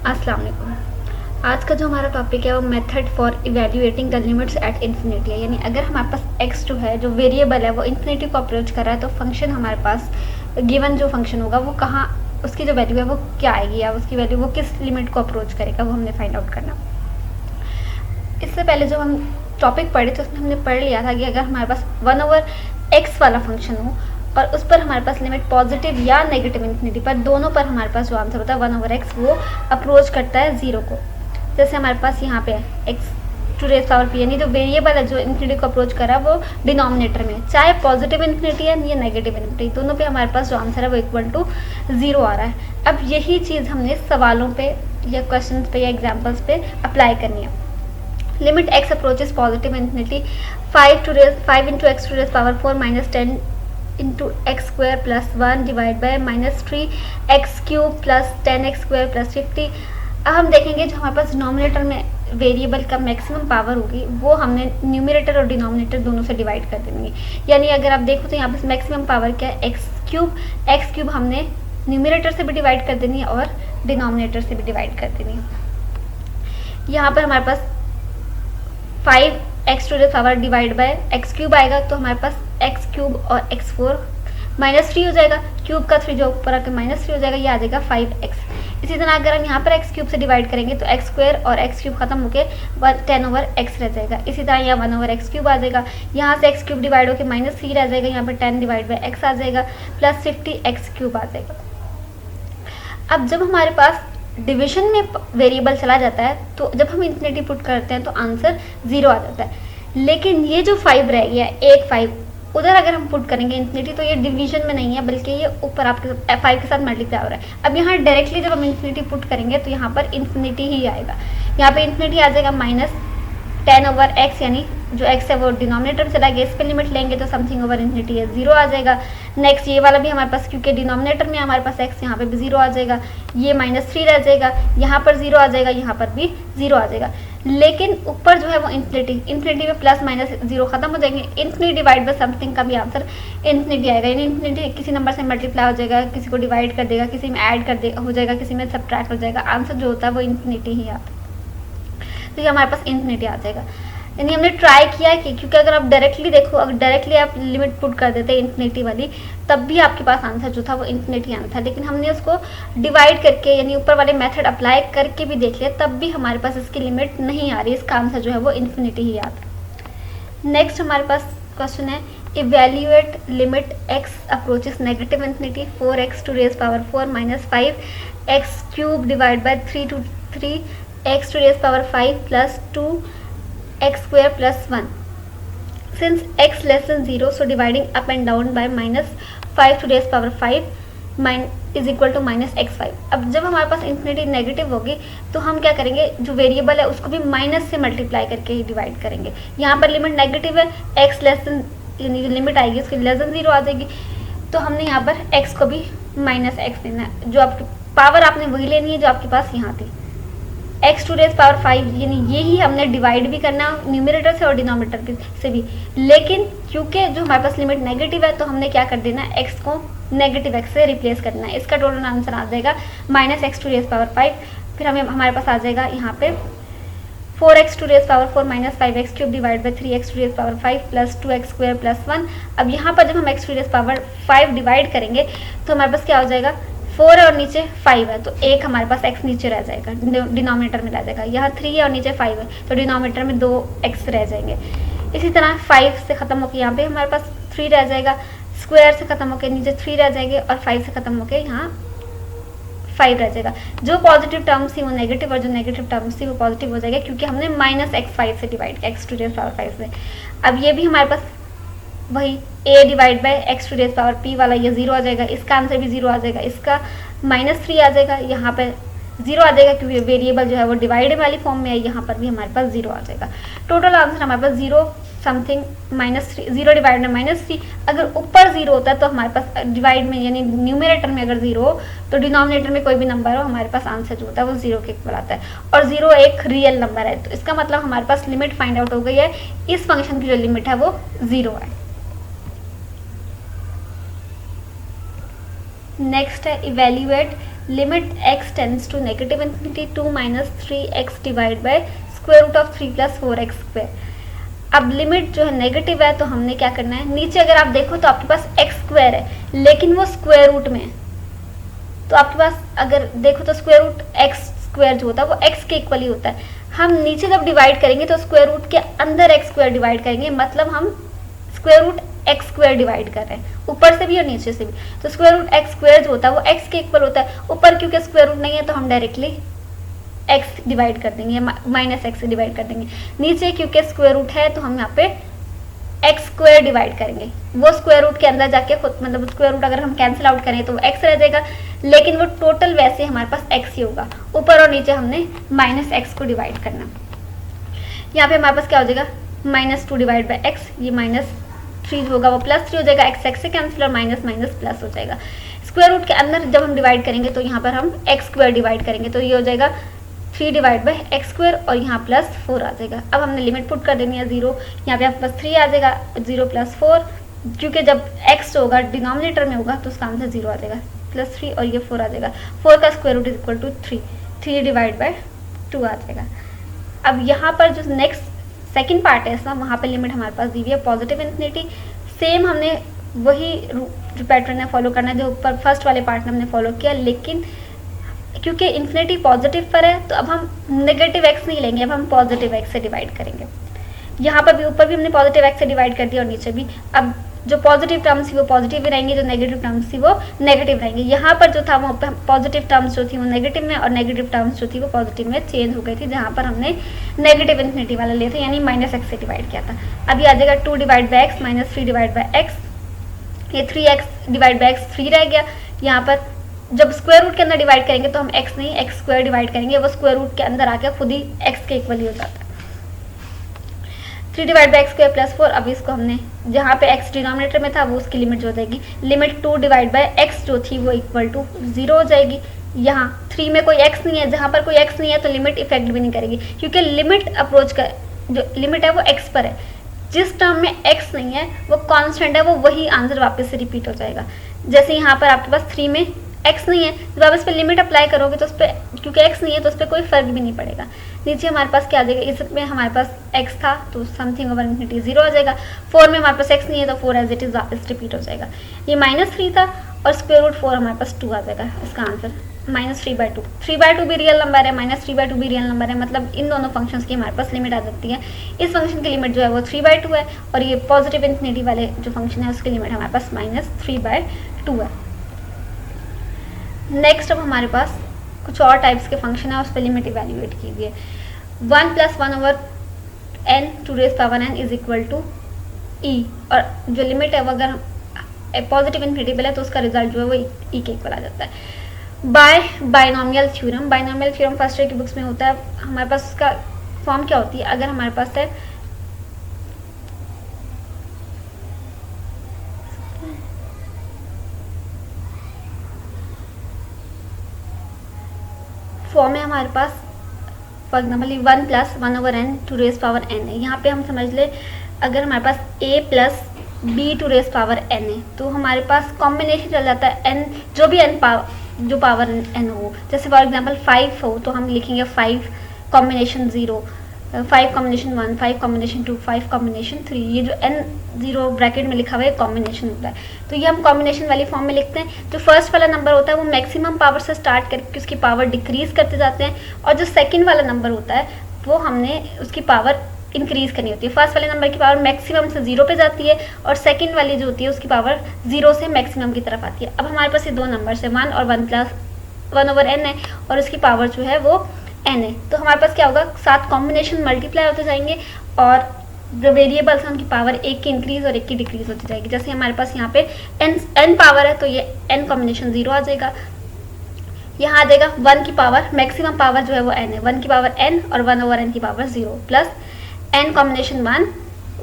अस्सलाम वालेकुम। आज का जो हमारा टॉपिक है वो method for evaluating the limits at infinity है। यानी अगर हमारे पास x जो है, जो वेरिएबल है, वो इन्फिनिटी को अप्रोच कर रहा है तो फंक्शन हमारे पास गिवन जो फंक्शन होगा वो कहाँ, उसकी जो वैल्यू है वो क्या आएगी या उसकी वैल्यू वो किस लिमिट को अप्रोच करेगा, वो हमने फाइंड आउट करना। इससे पहले जो हम टॉपिक पढ़े थे उसमें हमने पढ़ लिया था कि अगर हमारे पास 1/x वाला फंक्शन हो और उस पर हमारे पास लिमिट पॉजिटिव या नेगेटिव इन्फिनिटी पर, दोनों पर हमारे पास जो आंसर होता है 1/x वो अप्रोच करता है 0 को। जैसे हमारे पास यहाँ पे x to raise power p, यानी जो वेरिएबल है जो इन्फिनिटी को अप्रोच कर रहा है वो डिनोमिनेटर में, चाहे पॉजिटिव इन्फिनिटी है या नेगेटिव इन्फिनिटी, दोनों पे हमारे पास जो आंसर है वो इक्वल टू 0 आ रहा है। अब यही चीज़ हमने सवालों पे या क्वेश्चन पे या एग्जाम्पल्स पे अप्लाई करनी है। Limit x approaches positive infinity 5 into x to raise power 4 minus 10 into x square plus 1 divide by minus 3x cube plus 10x square plus 50। अब हम देखेंगे जो हमारे पास डिनोमिनेटर में वेरिएबल का मैक्सिमम पावर होगी वो हमने न्यूमरेटर और डिनोमिनेटर दोनों से डिवाइड कर देंगे। यानी अगर आप देखो तो यहाँ पर मैक्सिमम पावर क्या है, x क्यूब हमने न्यूमरेटर से भी डिवाइड कर देनी है और डिनोमिनेटर से भी डिवाइड कर देनी है। यहाँ पर हमारे पास 5x to the power divide by x cube आएगा तो हमारे पास x क्यूब और x4 माइनस 3 हो जाएगा, क्यूब का 3 जो ऊपर आकर माइनस 3 हो जाएगा, ये आ जाएगा 5x। इसी तरह अगर हम यहाँ पर x क्यूब से डिवाइड करेंगे तो x स्क्वायर और x क्यूब खत्म होकर 10/x रह जाएगा। इसी तरह यहाँ 1/x क्यूब आ जाएगा, यहाँ से x क्यूब डिवाइड होकर माइनस 3 रह जाएगा, यहाँ पर 10 डिवाइड बाई x आ जाएगा प्लस 50x क्यूब आ जाएगा। अब जब हमारे पास डिवीजन में वेरिएबल चला जाता है तो जब हम इन्फिनिटी पुट करते हैं तो आंसर 0 आ जाता है। लेकिन ये जो 5 रह गया, एक 5 उधर अगर हम पुट करेंगे इन्फिनिटी तो ये डिवीजन में नहीं है बल्कि ये ऊपर आपके 5 के साथ मल्टीप्लाई हो रहा है। अब यहाँ डायरेक्टली जब हम इन्फिनिटी पुट करेंगे तो यहाँ पर इन्फिनिटी ही आएगा, यहाँ पे इन्फिनिटी आ जाएगा माइनस 10/x, यानी जो x है वो डिनोमिनेटर में चला गया, इस पे लिमिट लेंगे तो समथिंग ओवर इन्फिनिटी है 0 आ जाएगा। नेक्स्ट ये वाला भी हमारे पास, क्योंकि डिनोमिनेटर में हमारे पास x, यहाँ पे भी 0 आ जाएगा, ये -3 रह जाएगा, यहाँ पर 0 आ जाएगा, यहाँ पर भी 0 आ जाएगा। लेकिन ऊपर जो है वो इन्फिनिटी में प्लस माइनस 0 खत्म हो जाएंगे, इन्फिनिटी डिवाइड बाय समथिंग का भी आंसर इन्फिनिटी आएगा। यानी इन्फिनिटी किसी नंबर से मल्टीप्लाई हो जाएगा, किसी को डिवाइड कर देगा, किसी में ऐड कर दे हो जाएगा, किसी में सब्ट्रैक्ट हो जाएगा, आंसर जो होता है वो इन्फिनिटी ही आता है। तो ये हमारे पास इन्फिनिटी आ जाएगा। यानी हमने ट्राई किया कि क्योंकि अगर आप डायरेक्टली देखो, अगर डायरेक्टली आप लिमिट पुट कर देते इन्फिनिटी वाली तब भी आपके पास आंसर जो था वो इन्फिनिटी आना था, लेकिन हमने उसको डिवाइड करके यानी ऊपर वाले मेथड अप्लाई करके भी देख लिया तब भी हमारे पास इसकी लिमिट नहीं आ रही, इसका आंसर जो है वो इन्फिनिटी ही आता है। नेक्स्ट हमारे पास क्वेश्चन है evaluate limit x approaches negative infinity 4x to raise power 4 minus 5x cube divide by 3x to raise power 5 plus 2x square plus 1. Since x less than 0, so dividing up and down by -5 to raise power 5 is equal to -x5. अब जब हमारे पास infinity negative होगी तो हम क्या करेंगे, जो variable है उसको भी माइनस से मल्टीप्लाई करके ही डिवाइड करेंगे। यहाँ पर लिमिट नेगेटिव है, x लेस देन यानी लिमिट आएगी उसकी लेस देन 0 आ जाएगी, तो हमने यहाँ पर x को भी -x देना है। जो आपकी पावर आपने वही लेनी है जो आपके पास यहाँ थी, x टू रेज पावर 5, यानी यही हमने डिवाइड भी करना न्यूमरेटर से और डिनोमिनेटर से भी। लेकिन क्योंकि जो हमारे पास लिमिट नेगेटिव है तो हमने क्या कर देना है, x को नेगेटिव x से रिप्लेस करना है। इसका टोटल आंसर आ जाएगा -x टू रेज पावर 5। फिर हमें हमारे पास आ जाएगा यहाँ पे 4x to raise power 4 minus 5x cube divide by 3x to raise power 5 plus 2x square plus 1। अब यहाँ पर जब हम x to raise power 5 divide करेंगे तो हमारे पास क्या हो जाएगा, 4 है और नीचे 5 है तो एक हमारे पास x नीचे रह जाएगा, डिनोमिनेटर में रह जाएगा। यहाँ 3 है और नीचे 5 है तो डिनोमिनेटर में 2x रह जाएंगे। इसी तरह 5 से ख़त्म होकर यहाँ पे हमारे पास 3 रह जाएगा, स्क्वायर से ख़त्म होकर नीचे 3 रह जाएंगे और 5 से ख़त्म होकर यहाँ 5 रह जाएगा। जो पॉजिटिव टर्म्स थी वो नेगेटिव और जो नेगेटिव टर्म्स थी वो पॉजिटिव हो जाएगा क्योंकि हमने -x5 से divide, x to raise power 5 से। अब ये भी हमारे पास वही a divide by x to raise power p वाला ये 0 आ जाएगा, इसका आंसर भी 0 आ जाएगा, इसका -3 आ जाएगा, यहाँ पे 0 आ जाएगा क्योंकि वेरिएबल जो है वो डिवाइड वाली फॉर्म में है, यहाँ पर भी हमारे पास 0 आ जाएगा। टोटल आंसर हमारे पास 0 समथिंग -3, 0 डिवाइड में -3। अगर ऊपर 0 होता है तो हमारे पास डिवाइड में यानी न्यूमरेटर में अगर 0 हो तो डिनोमिनेटर में कोई भी नंबर हो हमारे पास आंसर जो होता है वो 0 के इक्वल आता है और 0 एक रियल नंबर है। तो इसका मतलब हमारे पास लिमिट फाइंड आउट हो गई है, इस फंक्शन की जो लिमिट है वो 0 है। नेक्स्ट है evaluate limit x tends to negative infinity 2 minus 3x divide by square root of 3 plus 4x square. अब लिमिट जो है नेगेटिव है तो हमने क्या करना है, नीचे अगर आप देखो तो आपके पास x स्क्वायर है लेकिन वो स्क्वायर रूट में है, तो आपके पास अगर देखो तो स्क्वायर रूट x स्क्वायर जो होता है वो x के इक्वल ही होता है। हम नीचे जब डिवाइड करेंगे तो स्क्वायर रूट के अंदर x स्क्वायर डिवाइड करेंगे, मतलब हम square root x square divide कर रहे हैं ऊपर से भी और नीचे से भी। तो स्क्वायर रूट x स्क्वायर जो होता है वो x के इक्वल होता है, ऊपर क्योंकि स्क्वायर रूट नहीं है तो हम डायरेक्टली x डिवाइड कर देंगे, माइनस x से डिवाइड कर देंगे। नीचे क्योंकि स्क्वायर रूट है तो हम यहाँ पे x स्क्वायर डिवाइड करेंगे, वो स्क्वायर रूट के अंदर जाके खुद मतलब स्क्वायर रूट अगर हम कैंसिल आउट करें तो वो x रह जाएगा, लेकिन वो टोटल वैसे हमारे पास x ही होगा। ऊपर और नीचे हमने माइनस x को डिवाइड करना। यहाँ पे हमारे पास क्या हो जाएगा, -2 डिवाइड बाई x, ये -3 होगा वो +3 हो जाएगा, x से कैंसिल और माइनस माइनस प्लस हो जाएगा। स्क्वायर रूट के अंदर जब हम डिवाइड करेंगे तो यहाँ पर हम x स्क्वायर डिवाइड करेंगे, तो ये हो जाएगा 3 डिवाइड बाई x स्क्वायर और यहाँ +4 आ जाएगा। अब हमने लिमिट पुट कर देनी है 0, यहाँ पे आपके पास 3 आ जाएगा, 0 + 4, क्योंकि जब x जो होगा डिनोमिनेटर में होगा तो उसका आंसर 0 आ जाएगा, +3 और ये 4 आ जाएगा। 4 का square root is equal to 3 divide by 2 आ जाएगा। अब यहाँ पर जो नेक्स्ट सेकंड पार्ट है इसका, वहाँ पे लिमिट हमारे पास दी हुई है पॉजिटिव इन्फिनिटी। सेम हमने वही जो पैटर्न है फॉलो करना है जो ऊपर फर्स्ट वाले पार्ट में हमने फॉलो किया, लेकिन क्योंकि इन्फिनिटी पॉजिटिव पर है तो अब हम नेगेटिव x नहीं लेंगे, अब हम पॉजिटिव x से डिवाइड करेंगे। यहाँ पर भी ऊपर भी हमने पॉजिटिव x से डिवाइड कर दिया और नीचे भी। अब जो पॉजिटिव टर्म्स थी वो पॉजिटिव ही रहेंगी, जो नेगेटिव टर्म्स थी वो नेगेटिव रहेंगी। यहाँ पर जो था वो पॉजिटिव टर्म्स जो थी वो नेगेटिव में और नेगेटिव टर्म्स जो थी वो पॉजिटिव में चेंज हो गई थी, जहाँ पर हमने नेगेटिव इन्फिनिटी वाला लिया था यानी -x से डिवाइड किया था। अभी आ जाएगा 2 divide by x minus 3 divide by x, ये 3x डिवाइड बाई x 3 रह गया। यहाँ पर जब स्क्वायर रूट के अंदर डिवाइड करेंगे तो हम x नहीं x स्क्वायर डिवाइड करेंगे, वो स्क्वायर रूट के अंदर आके खुद ही x के इक्वल ही हो जाता है। 3 divide by x square plus 4, अभी इसको हमने जहाँ पे x डिनोमिनेटर में था वो उसकी लिमिट जो हो जाएगी, लिमिट 2 डिवाइड बाई x जो थी वो इक्वल टू 0 हो जाएगी। यहाँ 3 में कोई x नहीं है, जहाँ पर कोई x नहीं है तो लिमिट इफेक्ट भी नहीं करेगी, क्योंकि लिमिट अप्रोच का जो लिमिट है वो x पर है। जिस टर्म में x नहीं है वो कांस्टेंट है, वो वही आंसर वापस से रिपीट हो जाएगा। जैसे यहाँ पर आपके पास 3 में x नहीं है, जब आप इस पर लिमिट अप्लाई करोगे तो उस पर क्योंकि x नहीं है तो उस पर कोई फर्क भी नहीं पड़ेगा। नीचे हमारे पास क्या आ जाएगा, इसमें हमारे पास x था तो समथिंग ओवर इन्फिनिटी 0 आ जाएगा। 4 में हमारे पास x नहीं है तो 4 एज इट इज वापस रिपीट हो जाएगा। ये -3 था और स्क्वायर रूट 4 हमारे पास 2 आ जाएगा, इसका आंसर -3/2। 3/2 भी रियल नंबर है, -3/2 भी रियल नंबर है, मतलब इन दोनों फंक्शंस की हमारे पास लिमिट आ सकती है। इस फंक्शन की लिमिट जो है वो 3/2 है और ये पॉजिटिव इन्फिनिटी वाले जो फंक्शन है उसकी लिमिट हमारे पास -3/2 है। नेक्स्ट अब हमारे पास कुछ और टाइप्स के फंक्शन है, उस पर लिमिट इवेल्युएट कीजिए। 1 + 1/n to raise power n is equal to e, और जो लिमिट है वो अगर पॉजिटिव इन्फिनिटी है तो उसका रिजल्ट जो है वो e के इक्वल आ जाता है। Binomial theorem, binomial theorem first year की बुक्स में होता है। हमारे पास उसका फॉर्म क्या होती है, अगर हमारे पास है फॉर्म है हमारे पास for example 1 + 1/n to raise power n है। यहाँ पे हम समझ ले अगर हमारे पास a + b to raise power n है तो हमारे पास कॉम्बिनेशन चल जाता है n, जो भी n जो पावर n हो। जैसे फॉर एग्जाम्पल 5 हो तो हम लिखेंगे 5 कॉम्बिनेशन 0, 5 कॉम्बिनेशन 1, 5 कॉम्बिनेशन 2, 5 कॉम्बिनेशन 3। ये जो n0 ब्रैकेट में लिखा हुआ है कॉम्बिनेशन होता है, तो ये हम कॉम्बिनेशन वाली फॉर्म में लिखते हैं। जो फर्स्ट वाला नंबर होता है वो मैक्सिमम पावर से स्टार्ट करके उसकी पावर डिक्रीज करते जाते हैं, और जो सेकंड वाला नंबर होता है वो हमने उसकी पावर इंक्रीज करनी होती है। फर्स्ट वाले नंबर की पावर मैक्सिमम से 0 पे जाती है और सेकंड वाली जो होती है उसकी पावर 0 से मैक्सिमम की तरफ आती है। अब हमारे पास ये दो नंबर्स है 1 और 1 + 1/n है और उसकी पावर जो है वो n है। तो हमारे पास क्या होगा, 7 कॉम्बिनेशन मल्टीप्लाई होते जाएंगे और जो वेरिएबल्स हैं उनकी पावर एक की इंक्रीज और एक की डिक्रीज होती जाएगी। जैसे हमारे पास यहाँ पे n पावर है तो ये n कॉम्बिनेशन 0 आ जाएगा। यहाँ आ जाएगा 1 की पावर मैक्सिमम पावर जो है वो n है, 1 की पावर n और 1/n की पावर 0 प्लस n कॉम्बिनेशन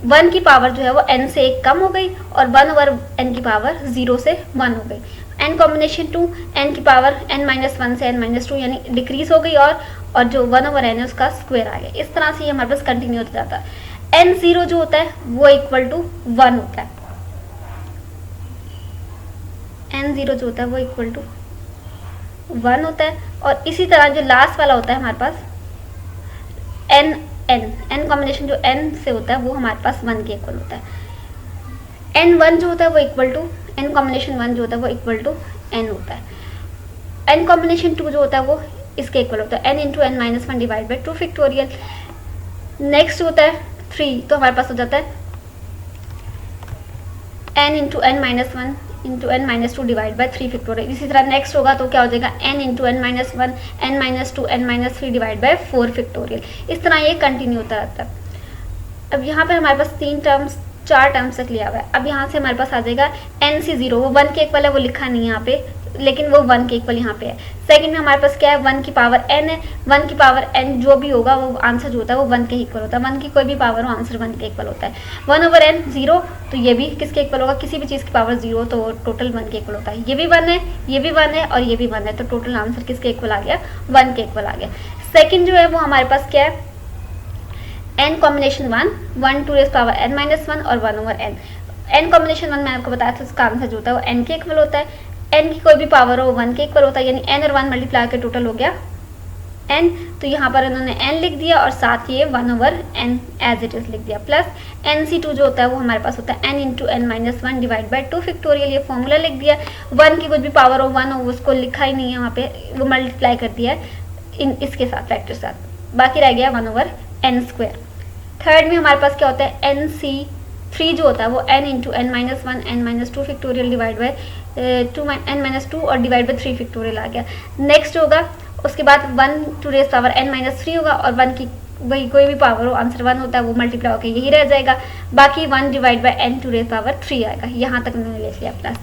1 की पावर जो है वो n से 1 कम हो गई और 1/n की पावर 0 से 1 हो गई। n कॉम्बिनेशन 2 n की पावर n-1 से n-2 यानी डिक्रीज हो गई और जो 1/n है उसका स्क्वायर आ गया। इस तरह से ये हमारे पास कंटिन्यू होता जाता है। n0 जो होता है वो इक्वल टू 1 होता है, n0 जो होता है वो इक्वल टू 1 होता है। और इसी तरह जो लास्ट वाला होता है हमारे पास n कॉम्बिनेशन जो n से होता है वो हमारे पास 1 के इक्वल होता है। n1 जो होता है वो इक्वल टू n कॉम्बिनेशन 1 जो होता है वो इक्वल टू n होता है। n कॉम्बिनेशन 2 जो होता है वो इसके इक्वल होता है n into n minus 1 divide by 2 factorial. Next होता है 3, तो हमारे पास हो जाता है n into n minus 1 into n minus 2 divide by 3 factorial. इसी तरह नेक्स्ट होगा तो क्या हो जाएगा n into n minus 1 n minus 2 n minus 3 divide by 4 factorial. इस तरह ये कंटिन्यू होता रहता है। अब यहाँ पे हमारे पास 4 टर्म्स तक लिया हुआ है। अब यहाँ से हमारे पास आ जाएगा NC0, वो 1 के इक्वल है, वो लिखा नहीं है यहाँ पे, लेकिन वो 1 के इक्वल यहाँ पे है। सेकंड में हमारे पास क्या है 1 की पावर n है, 1 की पावर n जो भी होगा वो आंसर जो होता है वो 1 के इक्वल होता है। 1 की कोई भी पावर हो आंसर 1 के इक्वल होता है। 1/n 0, तो ये भी किसके इक्वल होगा, किसी भी चीज़ की पावर 0 तो टोटल 1 के इक्वल होता है। ये भी 1 है, ये भी 1 है और ये भी 1 है, तो टोटल आंसर किसके इक्वल आ गया, 1 के इक्वल आ गया। सेकेंड जो है वो हमारे पास क्या है n combination 1 to raise power n minus 1 और 1/n। n कॉम्बिनेशन 1 मैंने आपको बताया था इसका आंसर जो होता है वो n के इक्वल होता है। n की कोई भी पावर हो 1 के इक्वल होता है, यानी n और 1 मल्टीप्लाई के टोटल हो गया n। तो यहाँ पर इन्होंने n लिख दिया और साथ ये 1/n एज इट इज लिख दिया। प्लस NC2 जो होता है वो हमारे पास होता है n into n minus 1 divide by 2 factorial. ये फॉर्मूला लिख दिया। 1 की कुछ भी पावर हो 1 हो उसको लिखा ही नहीं है वहाँ पे, वो मल्टीप्लाई कर दिया है इसके साथ फैक्टर के साथ, बाकी रह गया 1/n²। थर्ड में हमारे पास क्या होता है NC3 जो होता है वो n into n minus 1 n minus 2 factorial divide by n minus 2 और डिवाइड बाई 3 फैक्टोरियल आ गया। नेक्स्ट होगा उसके बाद 1 to raise power n minus 3 होगा और 1 की वही कोई भी पावर हो आंसर 1 होता है वो मल्टीप्लाई होकर यही रह जाएगा। बाकी 1 divide by n to raise power 3 आएगा। यहाँ तक मैंने लिख लिया प्लस।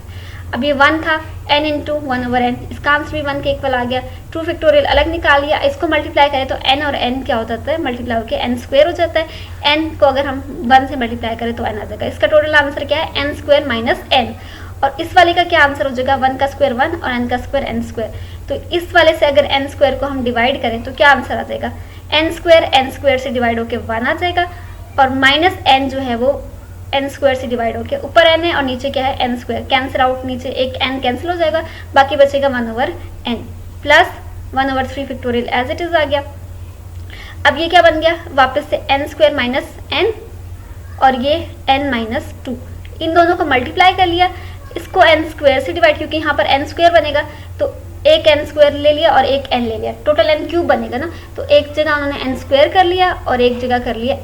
अब ये 1 था n इंटू 1/n, इसका आंसर भी 1 के इक्वल आ गया। 2 फैक्टोरियल अलग निकाल लिया, इसको मल्टीप्लाई करें तो n और n क्या हो जाता है मल्टीप्लाई होकर n² हो जाता है। n को अगर हम 1 से मल्टीप्लाई करें तो n आ जाएगा। इसका टोटल आंसर क्या है n² माइनस n। और इस वाले का क्या आंसर हो जाएगा 1 का स्क्वायर 1 और n का स्क्वायर n²। तो इस वाले से अगर n² को हम डिवाइड करें तो क्या आंसर आ जाएगा n² से डिवाइड होकर 1 आ जाएगा और माइनस n जो है वो n² से डिवाइड होकर ऊपर n है और नीचे क्या है n²। कैंसिल आउट, नीचे एक n कैंसिल हो जाएगा, बाकी बचेगा 1/n plus 1/3 factorial as it is आ गया। अब ये क्या बन गया वापस से n² माइनस n और ये n माइनस 2, इन दोनों को मल्टीप्लाई कर लिया, इसको n² से डिवाइड, क्योंकि यहाँ पर n² बनेगा तो एक n² ले लिया और एक n ले लिया, टोटल n³ बनेगा ना, तो एक जगह उन्होंने n² कर लिया और एक जगह कर लिया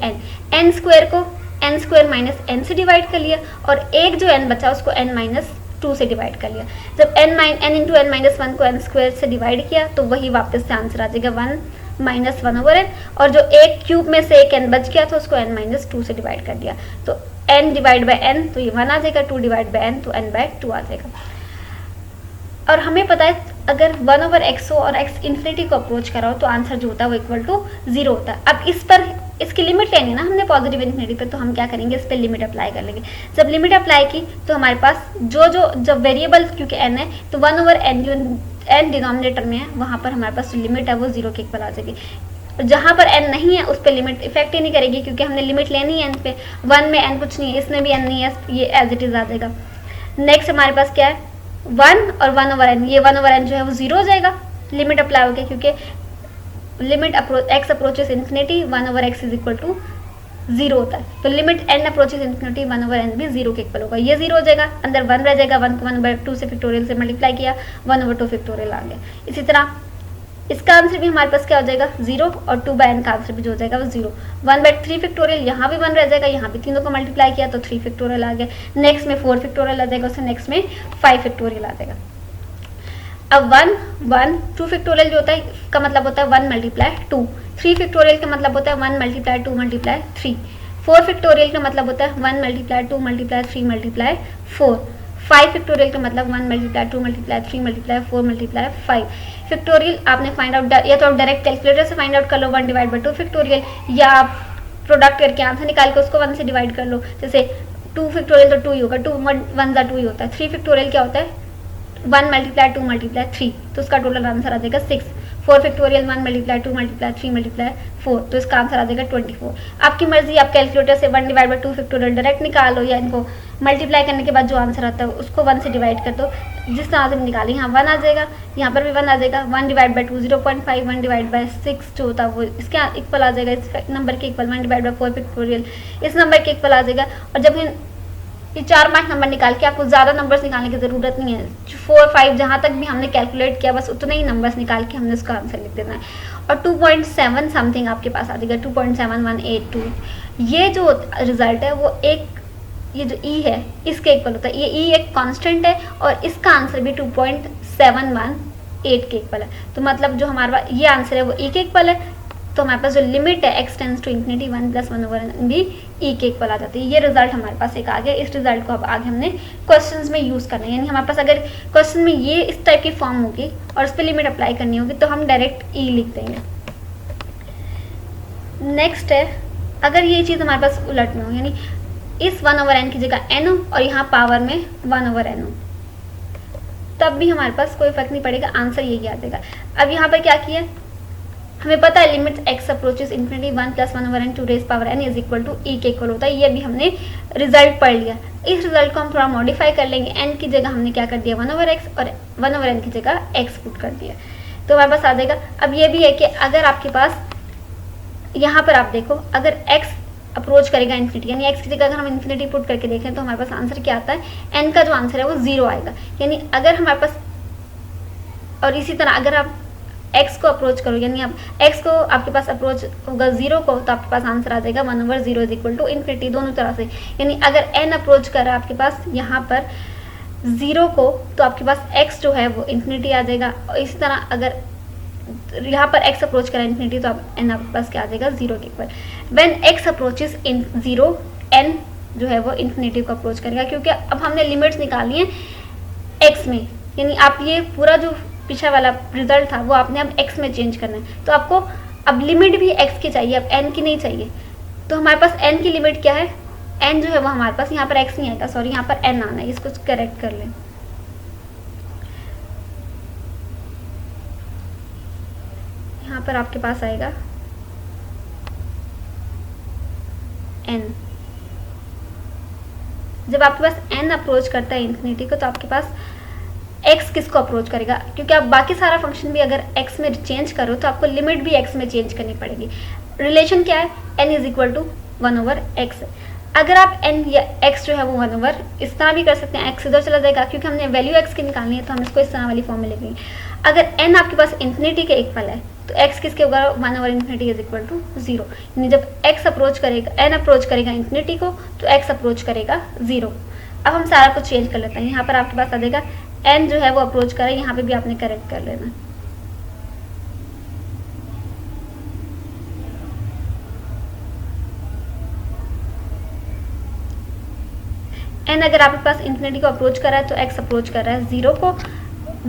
n² को n² माइनस n से डिवाइड कर लिया और एक जो n बचा उसको n माइनस 2 से डिवाइड कर लिया। जब n इंटू n माइनस 1 को n² से डिवाइड किया तो वही वापस से आंसर आ जाएगा 1 माइनस 1/n, और जो एक क्यूब में से एक n बच गया तो उसको n माइनस 2 से डिवाइड कर दिया, तो n डिवाइड बाई n तो ये 1 आ जाएगा, 2 डिवाइड बाई n तो n/2 आ जाएगा। और हमें पता है अगर 1/x और x इन्फिनिटी को अप्रोच कराओ तो आंसर जो होता है वो इक्वल टू 0 होता है। अब इस पर इसकी लिमिट लेनी ना हमने पॉजिटिव इन्फिनिटी पे, तो हम क्या करेंगे इस पर लिमिट अप्लाई कर लेंगे। जब लिमिट अप्लाई की तो हमारे पास जब वेरिएबल क्योंकि n है तो 1/n जो n डिनोमिनेटर में है वहाँ पर हमारे पास लिमिट है वो 0 के इक्वल आ जाएगी। जहाँ पर n नहीं है उस पर लिमिट इफेक्ट ही नहीं करेगी, क्योंकि हमने लिमिट लेनी है n पे। 1 में n कुछ नहीं है, इसमें भी n नहीं है, ये एज इट इज आ जाएगा। नेक्स्ट हमारे पास क्या है 1 और 1/n, ये 1/n जो है वो 0 हो जाएगा लिमिट अप्लाई हो गया, क्योंकि limit x approaches infinity 1/x is equal to 0 होता है, तो limit n approaches infinity 1/n भी 0 के इक्वल होगा। ये 0 हो जाएगा, अंदर 1 रह जाएगा, 1 को 1/2 से फैक्टोरियल से मल्टीप्लाई किया 1/2 फैक्टोरियल आ गया। इसी तरह इसका आंसर भी हमारे पास क्या हो जाएगा 0 और 2/n का आंसर भी जो हो जाएगा वो 0। 1/3 फैक्टोरियल, यहाँ भी 1 रह जाएगा, यहाँ भी तीनों को मल्टीप्लाई किया तो 3 फैक्टोरियल आ गया। नेक्स्ट में 4 फैक्टोरियल आ जाएगा, उससे नेक्स्ट में 5 फैक्टोरियल आ जाएगा। अब 2 फैक्टोरियल जो होता है का मतलब होता है 1 मल्टीप्लाई 2, 3 फैक्टोरियल का मतलब होता है 1 मल्टीप्लाई 2 मल्टीप्लाई 3, 4 फैक्टोरियल का मतलब होता है 1 मल्टीप्लाई 2 मल्टीप्लाई 3 मल्टीप्लाई 4, 5 फैक्टोरियल का मतलब 1 multiply 2 multiply 3 multiply 4 multiply 5 factorial. आपने फाइंड आउट या तो आप डायरेक्ट कैलकुलेटर से फाइंड आउट कर लो 1 डिवाइड बाई 2 फैक्टोरियल, या आप प्रोडक्ट करके आंसर निकाल के उसको 1 से डिवाइड कर लो। जैसे 2 फैक्टोरियल तो 2 ही होगा, 2 1 2 ही होता है। 3 फैक्टोरियल क्या होता है 1 मल्टीप्लाई 2 मल्टीप्लाई 3, तो उसका टोटल आंसर आ जाएगा 6। 4 फैक्टोरियल 1 मल्टीप्लाई 2 मल्टीप्लाई 3 मल्टीप्लाई 4, तो इसका आंसर आ जाएगा 24। आपकी मर्जी, आप कैलकुलेटर से 1 डिवाइड बाई 2 फैक्टोरियल डायरेक्ट निकालो या इनको मल्टीप्लाई करने के बाद जो आंसर आता है उसको 1 से डिवाइड कर दो। जिस तरह से हम निकालें, यहाँ 1 आ जाएगा, यहाँ पर भी 1 आ जाएगा। 1 डिवाइड बाई 2 0.5, 1 डिवाइड बाई 6 जो होता है वो इसके इक्वल आ जाएगा, इस नंबर के इक्वल। 1 डिवाइड बाई 4 पिक्टोरियल इस नंबर के इक्वल आ जाएगा। और जब ये 4-5 नंबर निकाल के, आपको ज़्यादा नंबर्स निकालने की ज़रूरत नहीं है, 4-5 जहाँ तक भी हमने कैलकुलेट किया बस उतने ही नंबर्स निकाल के हमने उसका आंसर लिख देना है। और 2.7 समथिंग आपके पास आ जाएगा, 2.7182। ये जो रिजल्ट है वो ये जो ई है इसके इक्वल होता है। ये ई एक कांस्टेंट है और इसका आंसर भी 2.718 के इक्वल है। तो मतलब जो हमारा ये आंसर है वो ई के इक्वल है। तो हमारे पास जो लिमिट है x tends to infinity 1 + 1/n भी ई के इक्वल आ जाती है। ये रिजल्ट हमारे पास एक आ गया। इस रिजल्ट को अब आगे हमने क्वेश्चंस में यूज़ करना है, यानी हमारे पास अगर क्वेश्चन में ये इस टाइप की फॉर्म होगी और उस पर लिमिट अप्लाई करनी होगी तो हम डायरेक्ट ई लिख देंगे। नेक्स्ट है, अगर ये चीज़ हमारे पास उलट में हो, यानी इस 1/n की जगह n हो और यहाँ पावर में 1/n हो, तब भी हमारे पास कोई फर्क नहीं पड़ेगा, आंसर यही आ जाएगा। अब यहाँ पर क्या किया, हमें पता है limit x approaches infinity 1 + 1/n to raise power n is equal to E के इक्वल होता है। ये भी हमने रिजल्ट पढ़ लिया। इस रिजल्ट को हम थोड़ा मॉडिफाई कर लेंगे। n की जगह हमने क्या कर दिया 1/x और 1/n की जगह x पुट कर दिया, तो हमारे पास आ जाएगा। अब ये भी है कि अगर आपके पास यहाँ पर आप देखो, अगर x अप्रोच करेगा इन्फिनिटी, यानी x की जगह अगर हम इन्फिनिटी पुट करके देखें तो हमारे पास आंसर क्या आता है, n का जो आंसर है वो 0 आएगा। यानी अगर हमारे पास, और इसी तरह अगर आप x को अप्रोच करो, यानी आप x को आपके पास अप्रोच होगा 0 को, तो आपके पास आंसर आ जाएगा 1/0 इज इक्वल टू इन्फिनिटी, दोनों तरह से। यानी अगर n अप्रोच कर रहा है आपके पास यहाँ पर 0 को, तो आपके पास x जो है वो इन्फिनिटी आ जाएगा। और इसी तरह अगर यहाँ पर x अप्रोच करा इन्फिनिटी तो आप n आपके पास क्या आ जाएगा 0 के equal. When x approaches in 0, n जो है वो इन्फिनिटी को अप्रोच करेगा, क्योंकि अब हमने लिमिट्स निकालनी है x में। यानी आप ये पूरा जो पीछे वाला रिजल्ट था वो आपने अब x में चेंज करना है, तो आपको अब लिमिट भी x की चाहिए, अब n की नहीं चाहिए। तो हमारे पास n की लिमिट क्या है, n जो है वो हमारे पास यहाँ पर x नहीं आएगा, सॉरी यहाँ पर n आना है, इसको करेक्ट कर लें। यहाँ पर आपके पास आएगा n। जब आपके पास n अप्रोच करता है इन्फिनिटी को, तो आपके पास x किसको अप्रोच करेगा, क्योंकि आप बाकी सारा फंक्शन भी अगर x में चेंज करो तो आपको लिमिट भी x में चेंज करनी पड़ेगी। रिलेशन क्या है, n is equal to 1/x। अगर आप n या x जो है वो 1/, इस तरह भी कर सकते हैं, x इधर चला जाएगा, क्योंकि हमने वैल्यू x की निकालनी है तो हम इसको इस तरह वाली फॉर्म में लिखेंगे। अगर n आपके पास इन्फिनिटी के इक्वल है तो x किसके होगा, 1/∞ इज इक्वल टू 0। यानी जब x अप्रोच करेगा, n अप्रोच करेगा इन्फिनिटी को, तो x अप्रोच करेगा 0। अब हम सारा कुछ चेंज कर लेते हैं। यहाँ पर आपके पास आ जाएगा n जो है वो अप्रोच करे, यहाँ पे भी आपने करेक्ट कर लेना। n अगर आपके पास इन्फिनिटी को अप्रोच कर रहा है तो x अप्रोच कर रहा है 0 को,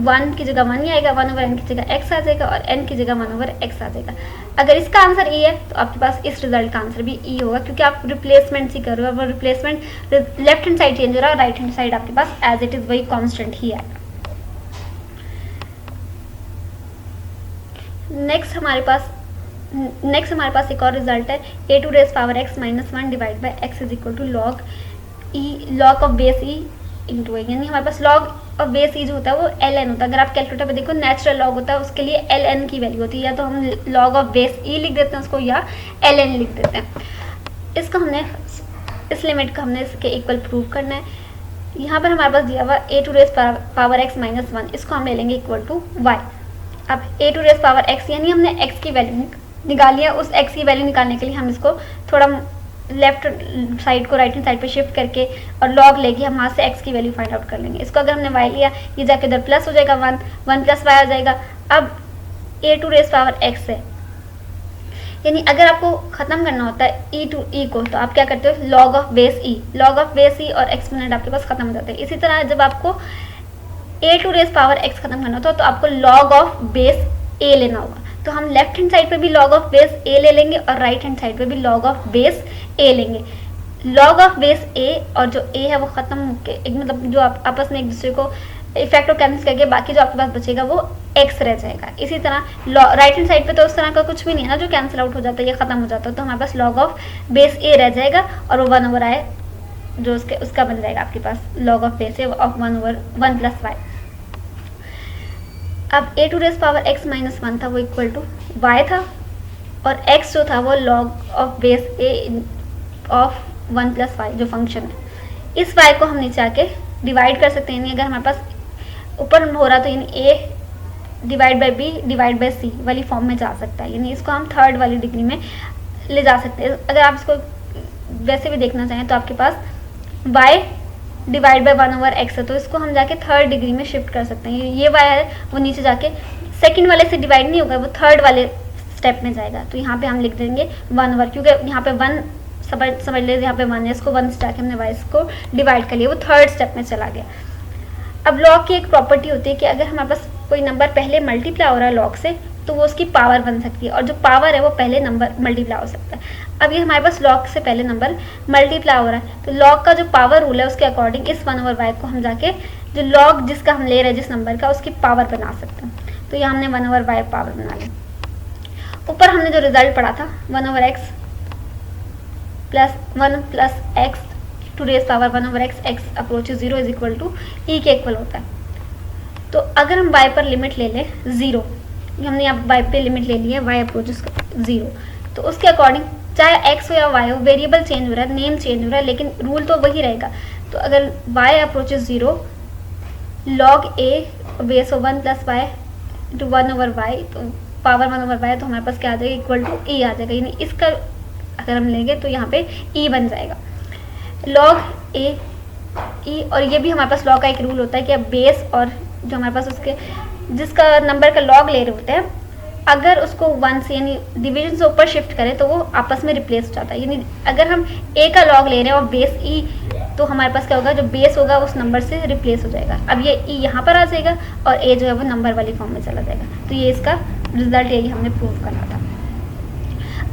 1 की जगह 1 ही आएगा, 1/n की जगह x आ जाएगा और n की जगह 1/x आ जाएगा। अगर इसका आंसर e है तो आपके पास इस रिजल्ट का आंसर भी e होगा, क्योंकि आप रिप्लेसमेंट ही कर रहे हो। अब replacement left hand side change हो रहा है, राइट हैंड साइड आपके पास एज इट इज वही कांस्टेंट ही आएगा। नेक्स्ट हमारे पास एक और रिजल्ट है, a2 raise power x - 1 divide by x is equal to log of base e into A. यानी हमारे पास लॉग ऑफ बेस ई जो होता है वो ln होता है। अगर आप कैलकुलेटर पे देखो नेचुरल लॉग होता है, उसके लिए ln की वैल्यू होती है, या तो हम लॉग ऑफ बेस ई लिख देते हैं उसको, या ln लिख देते हैं। इसको हमने इस लिमिट को हमने इसके इक्वल प्रूव करना है। यहाँ पर हमारे पास दिया हुआ a2 रेज पावर x - 1, इसको हम ले लेंगे इक्वल टू y। अब a2 रेज पावर x यानी हमने x की वैल्यू निकाली है, उस x की वैल्यू निकालने के लिए हम इसको थोड़ा लेफ्ट साइड को राइट हैंड साइड पे शिफ्ट करके और लॉग लेके हम वहाँ से x की वैल्यू फाइंड आउट कर लेंगे। इसको अगर हमने y लिया, ये जाके इधर प्लस हो जाएगा, 1 + y आ जाएगा। अब a2 रेज पावर x है, यानी अगर आपको ख़त्म करना होता है e टू e को, तो आप क्या करते हो, लॉग ऑफ बेस e और एक्सपोनेंट आपके पास खत्म हो जाता है। इसी तरह जब आपको a2 रेज पावर x खत्म करना होता है तो आपको लॉग ऑफ बेस a लेना होगा। तो हम लेफ्ट हैंड साइड पे भी लॉग ऑफ बेस a ले लेंगे और राइट हैंड साइड पे भी लॉग ऑफ बेस a लेंगे। लॉग ऑफ बेस a और जो a है वो खत्म होके एक मतलब जो आपस में एक दूसरे को इफेक्ट और कैंसिल करके बाकी जो आपके पास बचेगा वो x रह जाएगा। इसी तरह राइट हैंड साइड पे तो उस तरह का कुछ भी नहीं है ना जो कैंसिल आउट हो जाता है या खत्म हो जाता है, तो हमारे पास लॉग ऑफ बेस a रह जाएगा और वो 1/i जो उसका बन जाएगा आपके पास log of base a of 1/1 + y। अब A to raise power X minus one था वो इक्वल टू वाई था, और x जो था वो log of base a of 1 plus y जो फंक्शन है। इस y को हम नीचे आके डिवाइड कर सकते हैं, यानी अगर हमारे पास ऊपर हो रहा तो यानी a divide by b divide by c वाली फॉर्म में जा सकता है, यानी इसको हम थर्ड वाली डिग्री में ले जा सकते हैं। अगर आप इसको वैसे भी देखना चाहें तो आपके पास y डिवाइड बाई 1/x है, तो इसको हम जाके थर्ड डिग्री में शिफ्ट कर सकते हैं। ये y है वो नीचे जाके सेकंड वाले से डिवाइड नहीं होगा, वो थर्ड वाले स्टेप में जाएगा। तो यहाँ पे हम लिख देंगे 1/, क्योंकि यहाँ पे 1 समझ ले, यहाँ पे 1 है, इसको 1 से जाके हमने y को डिवाइड कर लिया, वो थर्ड स्टेप में चला गया। अब लॉग की एक प्रॉपर्टी होती है कि अगर हमारे पास कोई नंबर पहले मल्टीप्लाई हो रहा है लॉग से, तो वो उसकी पावर बन सकती है, और जो पावर है वो पहले नंबर मल्टीप्लाई हो सकता है। अब ये हमारे पास लॉग से पहले नंबर मल्टीप्लाई हो रहा है, तो लॉग का जो पावर रूल है उसके अकॉर्डिंग इस 1/y को हम जाके जो लॉग जिसका हम ले रहे हैं जिस नंबर का, उसकी पावर बना सकते हैं। तो यहाँ हमने 1/y पावर बना ली। ऊपर हमने जो रिजल्ट पढ़ा था 1/x plus 1 plus X to raise power 1/x x approaches 0 is equal to E के इक्वल होता है। तो अगर हम y पर लिमिट ले लें 0, हमने यहाँ y पे लिमिट ले ली है y अप्रोचेस 0, तो उसके अकॉर्डिंग चाहे x हो या y हो, वेरिएबल चेंज हो रहा है, नेम चेंज हो रहा है, लेकिन रूल तो वही रहेगा। तो अगर y approaches 0 log a base हो 1 प्लस वाई टू 1/y, तो पावर 1/y, तो हमारे पास क्या आ जाएगा इक्वल टू ई आ जाएगा, यानी इसका अगर हम लेंगे तो यहाँ पे ई बन जाएगा log a ई। और ये भी हमारे पास लॉग का एक रूल होता है कि अब बेस और जो हमारे पास उसके जिसका नंबर का लॉग ले रहे होते हैं, अगर उसको 1 से यानी डिवीजन से ऊपर शिफ्ट करें तो वो आपस में रिप्लेस हो जाता है। यानी अगर हम a का लॉग ले रहे हैं और बेस e, तो हमारे पास क्या होगा, जो बेस होगा उस नंबर से रिप्लेस हो जाएगा। अब ये e यहाँ पर आ जाएगा और a जो है वो नंबर वाली फॉर्म में चला जाएगा। तो ये इसका रिजल्ट यही हमने प्रूव करना था।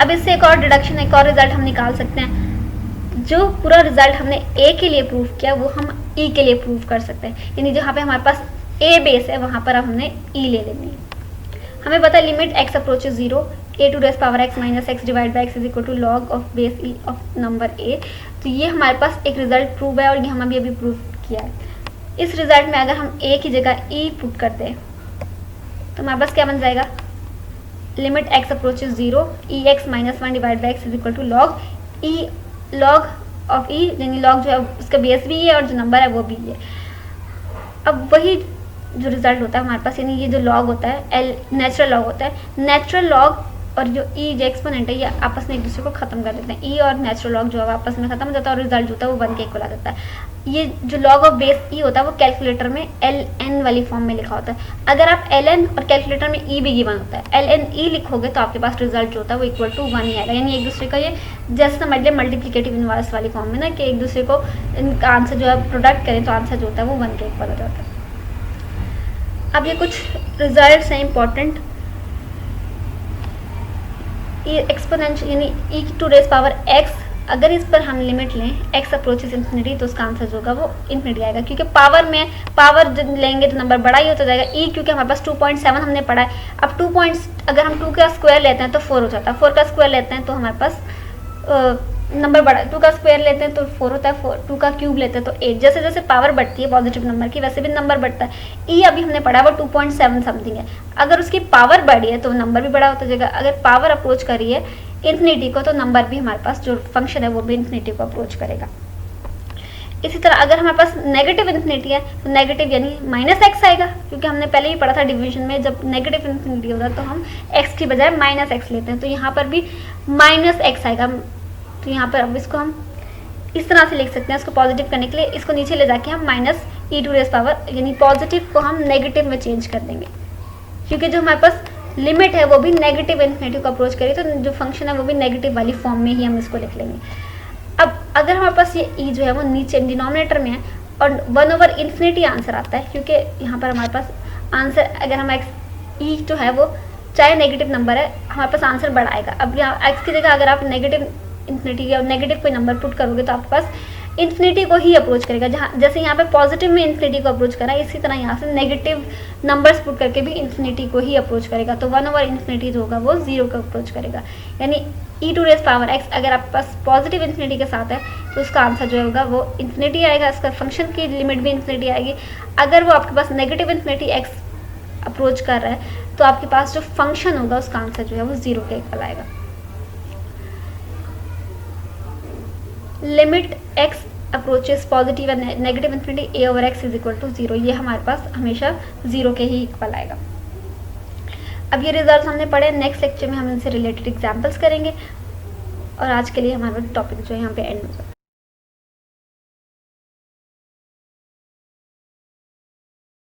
अब इससे एक और डिडक्शन, एक और रिजल्ट हम निकाल सकते हैं। जो पूरा रिजल्ट हमने a के लिए प्रूव किया वो हम e के लिए प्रूव कर सकते हैं, यानी जहाँ पे हमारे पास a बेस है वहाँ पर अब हमने e ले लेनी है। हमें पता है limit x approaches 0 a to raise power x minus x divide by x is equal to log of base e of number a। तो ये हमारे पास एक रिजल्ट प्रूव है और ये हम अभी प्रूव किया है। इस रिजल्ट में अगर हम a की जगह e पुट करते हैं तो हमारे पास क्या बन जाएगा, limit x approaches 0 e x minus 1 divide by x is equal to log e log of e, यानी लॉग जो है उसका बेस भी है और जो नंबर है वो भी है। अब वही जो रिजल्ट होता है हमारे पास, यानी ये जो लॉग होता है एल नेचुरल लॉग होता है, नेचुरल लॉग और जो ई जो एक्सपोनेंट है ये आपस में एक दूसरे को खत्म कर देते हैं। ई और नेचुरल लॉग जो है आपस में खत्म हो जाता है और रिजल्ट जो होता है वो 1 के इक्वल आ जाता है। ये जो लॉग ऑफ बेस ई होता है वो कैलकुलेटर में एल एन वाली फॉर्म में लिखा होता है। अगर आप एल एन और कैलकुलेटर में ई भी गिवन होता है, एल एन ई लिखोगे तो आपके पास रिजल्ट जो होता है वो इक्वल टू 1 ही आएगा। यानी एक दूसरे का ये जैसे समझ लें मल्टीप्लिकेटिव इनवर्स वाली फॉर्म में ना, कि एक दूसरे को इनका आंसर जो है प्रोडक्ट करें तो आंसर जो होता है वो 1 के इक्वल हो जाता है। अब ये कुछ रिजल्ट्स हैं इंपॉर्टेंट। ये एक्सपोनेंशियल यानी ई टू रेस पावर एक्स, अगर इस पर हम लिमिट लें x अप्रोचेस इन्फिनिटी तो उसका आंसर जो होगा वो इन्फिनिटी आएगा, क्योंकि पावर में पावर लेंगे तो नंबर बड़ा ही होता जाएगा। e क्योंकि हमारे पास 2.7 हमने पढ़ा है। अब 2 पॉइंट्स अगर हम 2 का स्क्वायर लेते हैं तो 4 हो जाता है, 4 का स्क्वायर लेते हैं तो हमारे पास नंबर बड़ा, 2 का स्क्वायर लेते हैं तो 4 होता है, 2 का क्यूब लेते हैं तो 8। जैसे जैसे पावर बढ़ती है पॉजिटिव नंबर की वैसे भी नंबर बढ़ता है। ई अभी हमने पढ़ा वो 2.7 समथिंग है, अगर उसकी पावर बढ़ी है तो नंबर भी बड़ा होता जाएगा। अगर पावर अप्रोच करी है इन्फिनिटी को तो नंबर भी हमारे पास जो फंक्शन है वो भी इन्फिनिटी को अप्रोच करेगा। इसी तरह अगर हमारे पास नेगेटिव इन्फिनिटी है तो नेगेटिव यानी माइनस एक्स आएगा, क्योंकि हमने पहले ही पढ़ा था डिवीजन में जब नेगेटिव इन्फिनिटी होता है तो हम एक्स की बजाय माइनस एक्स लेते हैं, तो यहाँ पर भी माइनस एक्स आएगा। तो यहाँ पर अब इसको हम इस तरह से लिख सकते हैं, इसको पॉजिटिव करने के लिए इसको नीचे ले जाके हम minus e to raise power यानी पॉजिटिव को हम नेगेटिव में चेंज कर देंगे, क्योंकि जो हमारे पास लिमिट है वो भी नेगेटिव इन्फिनिटी को अप्रोच करेगी तो जो फंक्शन है वो भी नेगेटिव वाली फॉर्म में ही हम इसको लिख लेंगे। अब अगर हमारे पास ये ई जो है वो नीचे डिनोमिनेटर में है और 1/इन्फिनिटी आंसर आता है, क्योंकि यहाँ पर हमारे पास आंसर अगर हम एक्स ई जो है वो चाहे नेगेटिव नंबर है हमारे पास आंसर बड़ा आएगा। अब यहाँ एक्स की जगह अगर आप नेगेटिव इन्फिनिटी या नेगेटिव कोई नंबर पुट करोगे तो आपके पास इन्फिनिटी को ही अप्रोच करेगा। जहाँ जैसे यहाँ पे पॉजिटिव में इन्फिनिटी को अप्रोच करा, इसी तरह यहाँ से नेगेटिव नंबर्स पुट करके भी इन्फिनिटी को ही अप्रोच करेगा। तो 1/इन्फिनिटी जो होगा वो 0 को अप्रोच करेगा। यानी ई टू रेस पावर एक्स अगर आपके पास पॉजिटिव इन्फिनिटी के साथ है तो उसका आंसर जो होगा वो इन्फिनिटी आएगा, इसका फंक्शन की लिमिट भी इन्फिनिटी आएगी। अगर वो आपके पास नेगेटिव इन्फिनिटी एक्स अप्रोच कर रहा है तो आपके पास जो फंक्शन होगा उसका आंसर जो है वो 0 के इक्वल आएगा। Limit x approaches positive and negative infinity a/x is equal to 0, ये हमारे पास हमेशा 0 के ही इक्वल आएगा। अब ये रिजल्ट हमने पढ़े, नेक्स्ट लेक्चर में हम इनसे रिलेटेड एग्जाम्पल्स करेंगे और आज के लिए हमारा टॉपिक जो है यहाँ पे एंड हो जाता है।